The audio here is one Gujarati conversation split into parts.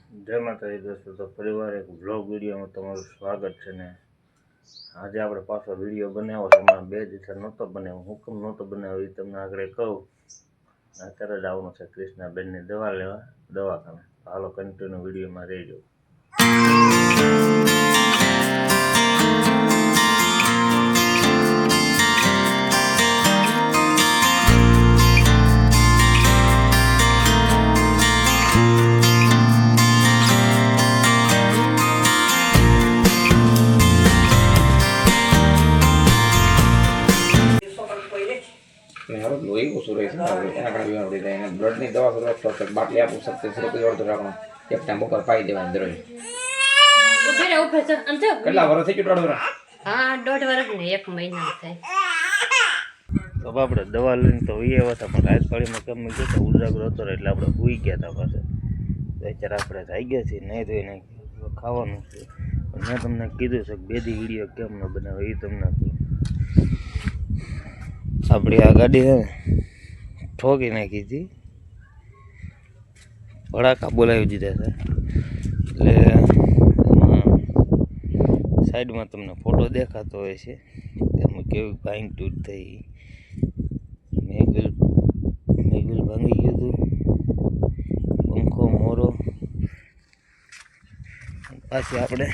જય માતાજી દોસ્તો, તો ફરીવાર એક વ્લોગ વિડીયોમાં તમારું સ્વાગત છે ને આજે આપણે પાછો વિડીયો બનાવ્યો છે. હમણાં 2 દિવસ નહોતો બનાવ્યો. હુકમ નહોતો બનાવ્યો એ તમને આગળ કહું. અત્યારે જ આવવાનું છે કૃષ્ણાબેનની દવા લેવા દવાખાને. હાલો કન્ટિન્યુ વિડીયોમાં રહેજો. લોહી ઓછું રહે છે એના કારણે બીમાર પડી જાય. અને બ્લડની દવા કરવા બાટલી આપું શકते ₹70 રાખવાનું. એક ટાઈમ બપોર પાઈ દેવાની દરરોજ. કેટલા વર્ષ થઈ ગયું? 1.5 વર્ષ? હા, 1.5 વર્ષ ને 1 મહિના થાય. તો આપણે દવા લઈને તો એવા હતા, પણ રાત પાળીમાં કમી ગયો તો ઉજાગરો હતો એટલે આપણે સૂઈ ગયા હતા પાછા. અત્યારે આપણે થઈ ગયા છીએ, નહીં ધોઈ નાખી ખાવાનું છે. પણ મેં તમને કીધું છે કે 2 દી વિડીયો કેમ ન બનાવે એ તમને કહું. આપણી આ ગાડી છે ને ઠોકી નાખી હતી, ભડાકા બોલાવી દીધા હતા. એટલે સાઈડમાં તમને ફોટો દેખાતો હોય છે એમાં કેવી ભાંગ તૂટ થઈ. મેગુલ ભાંગી ગયું હતું, પંખો મોરો. પાછી આપણે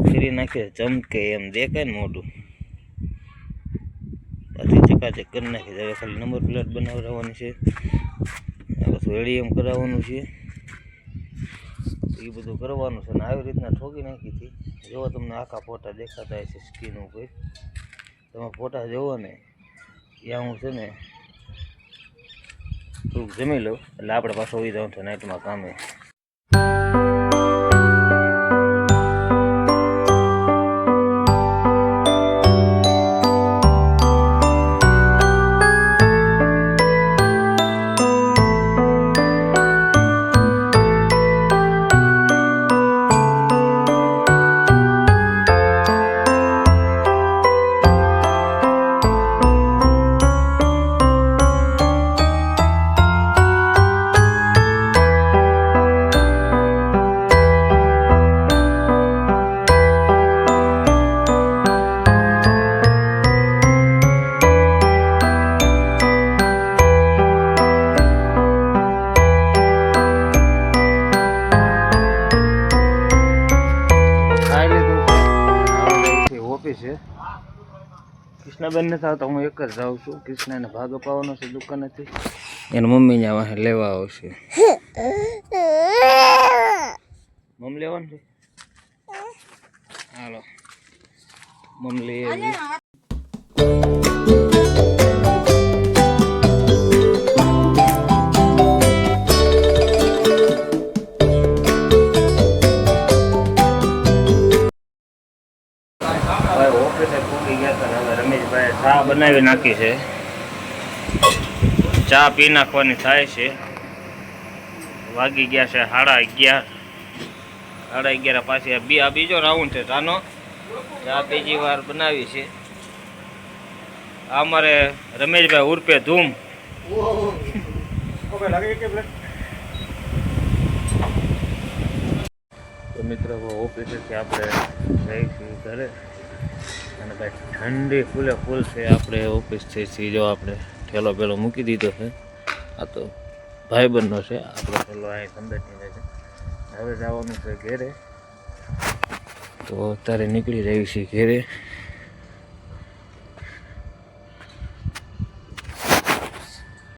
ફેરી નાખીએ ચમકે એમ દેખાય ને મોઢું. પાછી ચકાચક કરી નાખી. હવે ખાલી નંબર પ્લેટ બનાવવાની છે, પછી એડીએમ કરાવવાનું છે, એ બધું કરવાનું છે. ને આવી રીતના ઠોકી નાખી હતી. જો તમને આખા ફોટા દેખાતા હશે સ્ક્રીન ઉપર. તમે ફોટા જોવો ને ત્યાં હું છે ને થોડુંક જમી લઉં એટલે આપણે પાછો હોઈ જવાનું છે નાઇટમાં કામે. છે કૃષ્ણાબેન ને થતા હું એક જ જાઉં છું. કૃષ્ણને ભાગ અપાવવાનો છે દુકાનેથી. એની મમ્મી ત્યાં લેવા આવશે. મમ લેવાનું છે. હાલો મમ લઈ આવી. રમેશભાઈ ચા બનાવી નાખી છે. ચા પી નાખવાની થાય છે. વાગી ગયા છે 11:30. 11:30 પાછી આ બીજો રાઉન્ડ છે ચાનો. ચા બીજી વાર બનાવી છે. આ અમારે રમેશભાઈ ઉર્ફે ધૂમ. તો મિત્રો ઓફિસેથી આપણે જઈશું ઘરે. અને ભાઈ ઠંડી ફૂલે ફૂલ છે. આપણે ઓફિસથી જો આપણે ઠેલો પેલો મૂકી દીધો છે. આ તો ભાઈબંધનો છે. આપણો ઠેલો અહીં સંદેશની છે. હવે જવાનું છે ઘેરે. તો અત્યારે નીકળી રહી છે ઘેરે.